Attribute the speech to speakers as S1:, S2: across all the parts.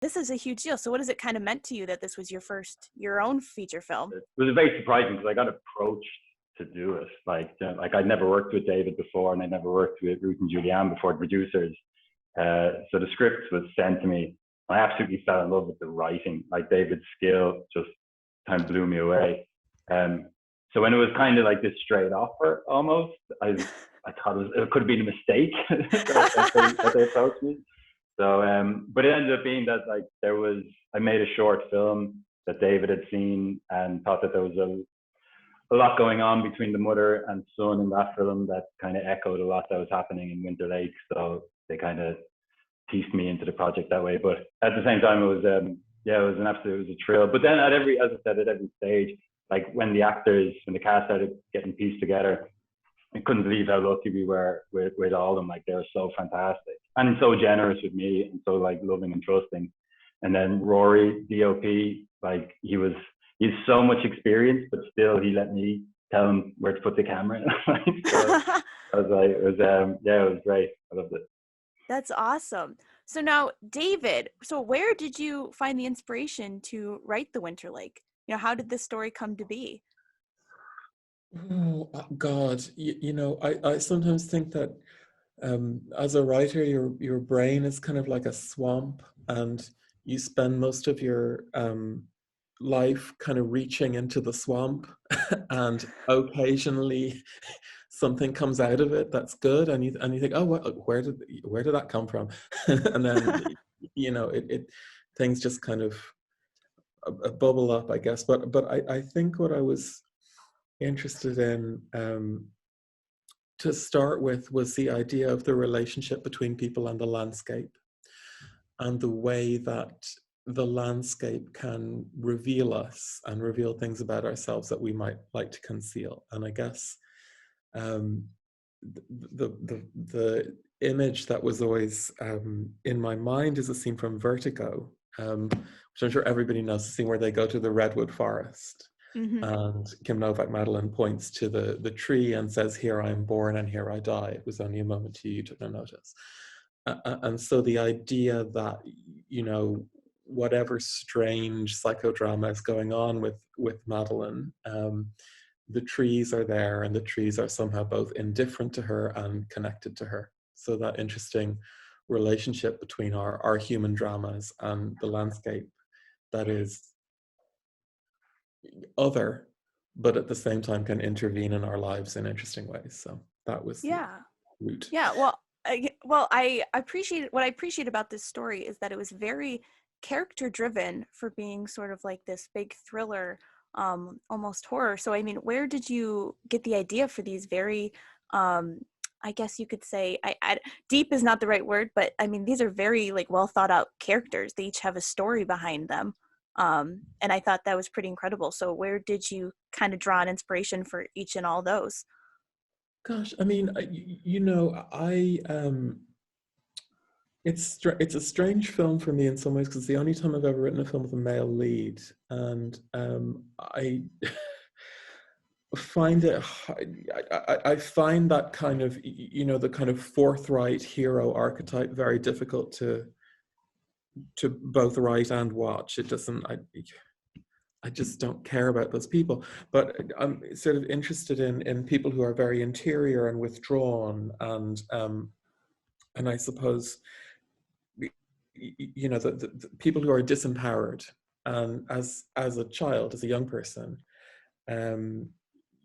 S1: This is a huge deal. So what has it kind of meant to you that this was your own feature film?
S2: It was very surprising because I got approached to do it. Like I'd never worked with David before, and I'd never worked with Ruth and Julianne before, the producers. So the script was sent to me. I absolutely fell in love with the writing. Like David's skill just kind of blew me away. So when it was kind of like this straight offer, almost, I thought it could have been a mistake that they approached me. So, but it ended up being that like I made a short film that David had seen and thought that there was a lot going on between the mother and son in that film that kind of echoed a lot that was happening in Winter Lake. So they kind of pieced me into the project that way. But at the same time, it was a thrill. But then as I said, at every stage, like when the cast started getting pieced together, I couldn't believe how lucky we were with all of them. Like they were so fantastic and so generous with me and so like loving and trusting. And then Rory, DOP, like he has so much experience, but still he let me tell him where to put the camera. So I was like, it was great. I loved it.
S1: That's awesome. So now, David, so where did you find the inspiration to write The Winter Lake? You know, how did this story come to be?
S3: Oh God, I sometimes think that as a writer, your brain is kind of like a swamp, and you spend most of your life kind of reaching into the swamp, and occasionally something comes out of it that's good, and you think, oh, where did that come from? And then things just kind of bubble up, I guess. But I think what I was interested in to start with was the idea of the relationship between people and the landscape, and the way that the landscape can reveal us and reveal things about ourselves that we might like to conceal. And I guess the image that was always in my mind is a scene from Vertigo, which I'm sure everybody knows, the scene where they go to the redwood forest. Mm-hmm. And Kim Novak-Madeline points to the tree and says, "Here I am born and here I die. It was only a moment to you, you took no notice." And so the idea that, whatever strange psychodrama is going on with Madeline, the trees are there, and the trees are somehow both indifferent to her and connected to her. So that interesting relationship between our human dramas and the landscape that is other, but at the same time can intervene in our lives in interesting ways. So that was the root.
S1: Yeah. Well, I appreciate what I appreciate about this story is that it was very character driven for being sort of like this big thriller, almost horror. So I mean, where did you get the idea for these very I guess you could say deep is not the right word, but I mean, these are very like well thought out characters. They each have a story behind them. And I thought that was pretty incredible. So where did you kind of draw an inspiration for each and all those?
S3: Gosh, I mean, it's a strange film for me in some ways, because it's the only time I've ever written a film with a male lead. And I find that kind of, the kind of forthright hero archetype very difficult to both write and watch. It doesn't, I just don't care about those people. But I'm sort of interested in people who are very interior and withdrawn, and I suppose, the people who are disempowered. And as a child, as a young person,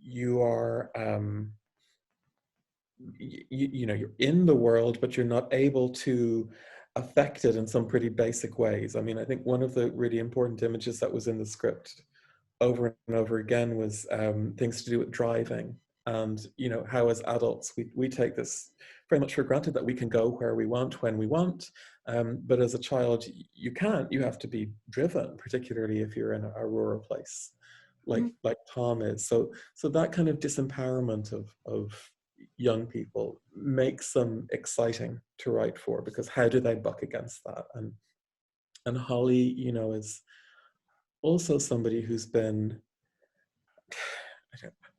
S3: you are, you're in the world, but you're not able to affect it in some pretty basic ways. I mean, I think one of the really important images that was in the script over and over again was things to do with driving, and how as adults we take this very much for granted that we can go where we want when we want, but as a child you can't. You have to be driven, particularly if you're in a rural place like Tom is. So that kind of disempowerment of young people makes them exciting to write for, because how do they buck against that? And Holly, is also somebody who's been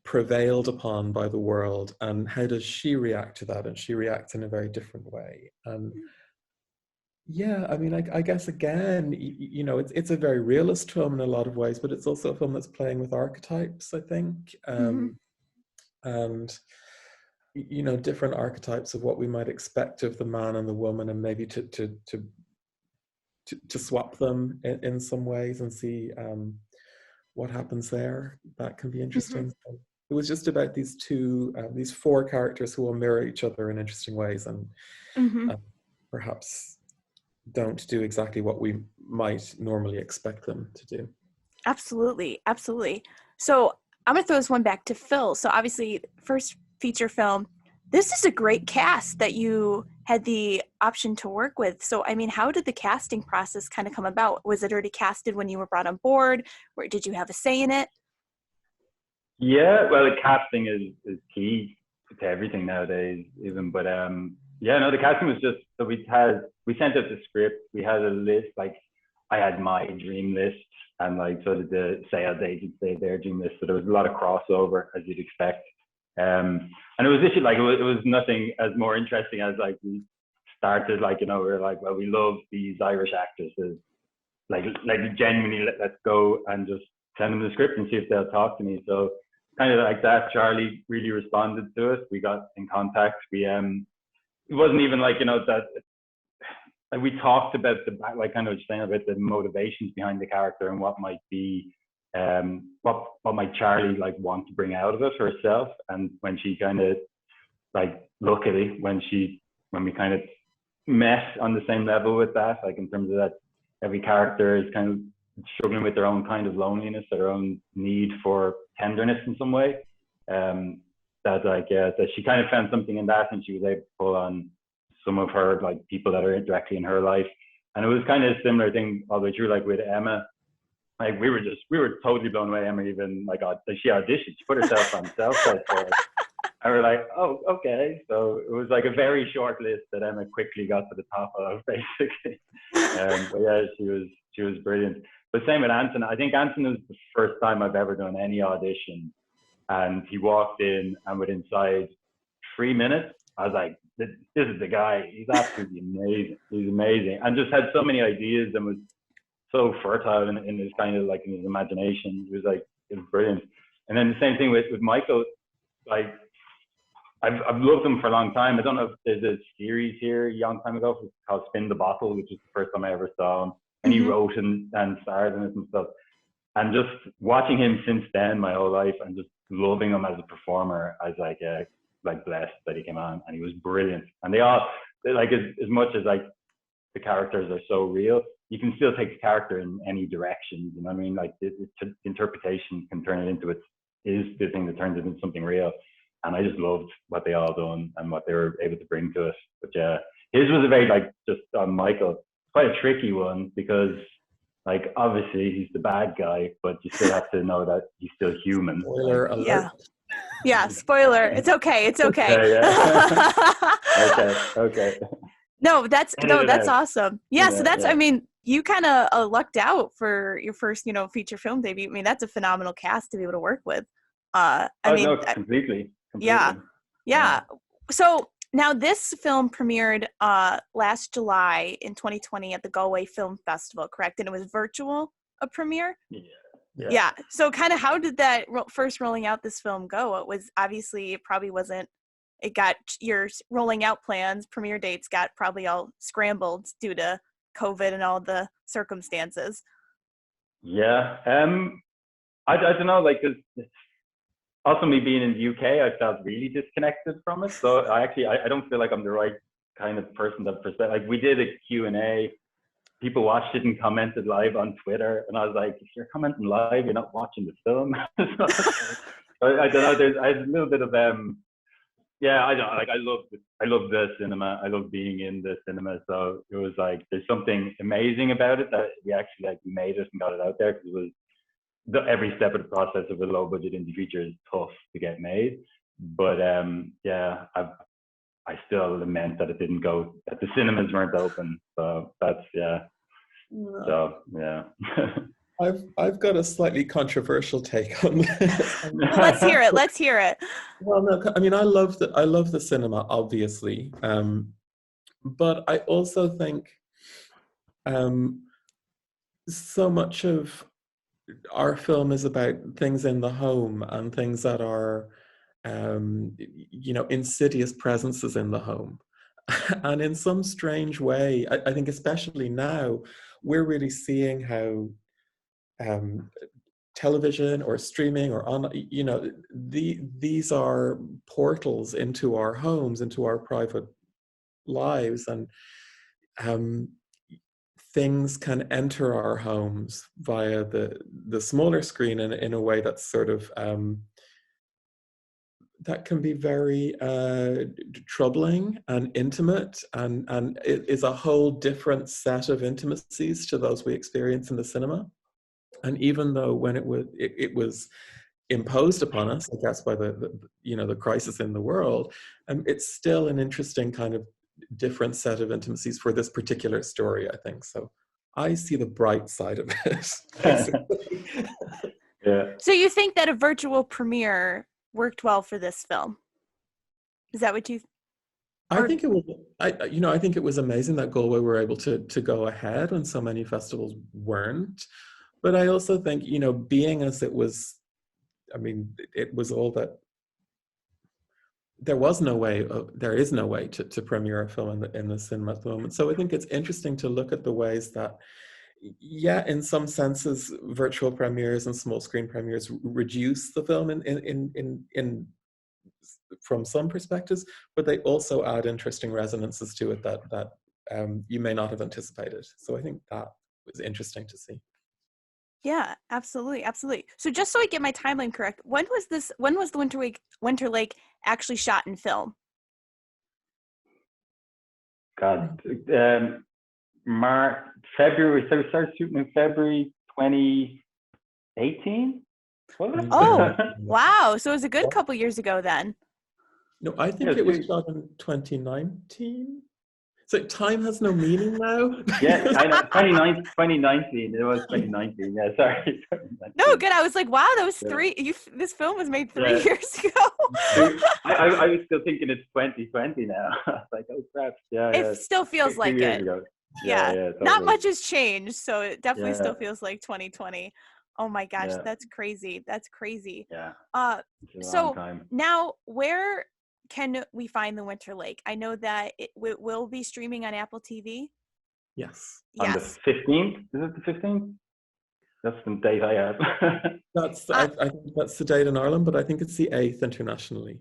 S3: prevailed upon by the world, and how does she react to that? And she reacts in a very different way. And Yeah, I mean, I guess again, you know, it's a very realist film in a lot of ways, but it's also a film that's playing with archetypes, I think,
S1: Mm-hmm.
S3: and you know, different archetypes of what we might expect of the man and the woman, and maybe to swap them in some ways and see what happens there. That can be
S1: Mm-hmm.
S3: interesting. So it was just about these four characters who will mirror each other in interesting ways, and
S1: Mm-hmm.
S3: uh, perhaps don't do exactly what we might normally expect them to do.
S1: Absolutely, absolutely. So I'm gonna throw this one back to Phil. So obviously, first feature film. This is a great cast that you had the option to work with. So I mean, how did the casting process kind of come about? Was it already casted when you were brought on board, or did you have a say in it?
S2: Yeah, well, the casting is key to everything nowadays, even. But yeah, no, the casting was just so we sent out the script. We had a list, like I had my dream list, and like so did the sales agents they had their dream list. So there was a lot of crossover as you'd expect. And it was literally like it was nothing as more interesting as like we started like we were like, well, we love these Irish actresses, like genuinely let's go and just send them the script and see if they'll talk to me. So kind of like that, Charlie really responded to us. We got in contact. It wasn't even like that like we talked about the back, like kind of saying about the motivations behind the character and what might be what might Charlie like want to bring out of it herself. And when she kind of like luckily when we kind of met on the same level with that, like in terms of that every character is kind of struggling with their own kind of loneliness, their own need for tenderness in some way. That she kind of found something in that, and she was able to pull on some of her like people that are directly in her life. And it was kind of a similar thing all the way through, like with Emma. Like we were totally blown away. Emma even like she auditioned, she put herself on self tape for us. And we're like, oh, okay. So it was like a very short list that Emma quickly got to the top of, basically. But yeah, she was brilliant. But same with Anson. I think Anson was the first time I've ever done any audition. And he walked in, and within 3 minutes, I was like, this is the guy. He's absolutely amazing. He's amazing. And just had so many ideas and was so fertile in his kind of like in his imagination. It was brilliant. And then the same thing with Michael. Like I've loved him for a long time. I don't know if there's a series here a long time ago called Spin the Bottle, which is the first time I ever saw him. And he wrote and starred in it and stuff. And just watching him since then, my whole life, and just loving him as a performer, I was like blessed that he came on, and he was brilliant. And they like as much as like the characters are so real, you can still take the character in any direction. You know what I mean? Like the interpretation can turn it into is the thing that turns it into something real. And I just loved what they all done and what they were able to bring to us. But yeah, his was a very like just on Michael, quite a tricky one because like obviously he's the bad guy, but you still have to know that he's still human.
S3: Spoiler alert.
S1: Yeah. Yeah, spoiler. It's okay. It's okay.
S2: Yeah. Okay.
S1: No, that's awesome. Yeah, so that's I mean, you kind of lucked out for your first, feature film debut. I mean, that's a phenomenal cast to be able to work with.
S2: No, completely.
S1: Yeah. So now this film premiered last July in 2020 at the Galway Film Festival, correct? And it was virtual a premiere? Yeah. So kind of how did that first rolling out this film go? It was obviously it got your rolling out plans, premiere dates got probably all scrambled due to COVID and all the circumstances.
S2: Yeah. I don't know, like, 'cause also me being in the UK, I felt really disconnected from it. So I don't feel like I'm the right kind of person to present. Like we did a Q&A, people watched it and commented live on Twitter, and I was like, if you're commenting live, you're not watching the film. So, I don't know. I had a little bit of I don't like. I love the cinema. I love being in the cinema. So it was like there's something amazing about it that we actually like made it and got it out there, because it was every step of the process of a low budget indie feature is tough to get made. But I still lament that it didn't go, that the cinemas weren't open. So that's So yeah.
S3: I've got a slightly controversial take on this.
S1: Well, let's hear it.
S3: Well, no, I mean I love the cinema, obviously, but I also think so much of our film is about things in the home and things that are, insidious presences in the home. And in some strange way, I think especially now, we're really seeing how television or streaming or on, these are portals into our homes, into our private lives, and things can enter our homes via the smaller screen in a way that's sort of that can be very troubling and intimate, and it is a whole different set of intimacies to those we experience in the cinema. And even though when it was imposed upon us, I guess, by the crisis in the world, it's still an interesting kind of different set of intimacies for this particular story, I think. So I see the bright side of it, basically.
S2: Yeah.
S1: So you think that a virtual premiere worked well for this film? Is that what you?
S3: I think it was. I think it was amazing that Galway were able to go ahead when so many festivals weren't. But I also think, being as it was, I mean, it was all that. There is no way to premiere a film in the cinema at the moment. So I think it's interesting to look at the ways that, yeah, in some senses, virtual premieres and small screen premieres reduce the film in from some perspectives, but they also add interesting resonances to it that you may not have anticipated. So I think that was interesting to see.
S1: Yeah, absolutely. So just so I get my timeline correct, when was the Winter Lake actually shot and filmed?
S2: God, February. So we started shooting in February 2018. Was it?
S1: Oh, wow. So it was a good couple years ago then.
S3: No, I think it was shot in 2019. So time has no meaning now.
S2: Yeah, I know. 2019. It was 2019. Yeah, sorry.
S1: No, good. I was like, wow, that was this film was made 3 years ago.
S2: I was still thinking it's 2020 now. I was like, oh crap. Yeah,
S1: it still feels like it.
S2: Ago.
S1: Yeah,
S2: totally.
S1: Not much has changed, so it definitely still feels like 2020. Oh my gosh, that's crazy.
S2: Yeah. It's a long
S1: So
S2: time.
S1: now where can we find the Winter Lake? I know that it will be streaming on Apple TV.
S3: Yes.
S2: On the 15th? Is it the 15th? That's the date I have.
S3: I think that's the date in Ireland, but I think it's the 8th internationally.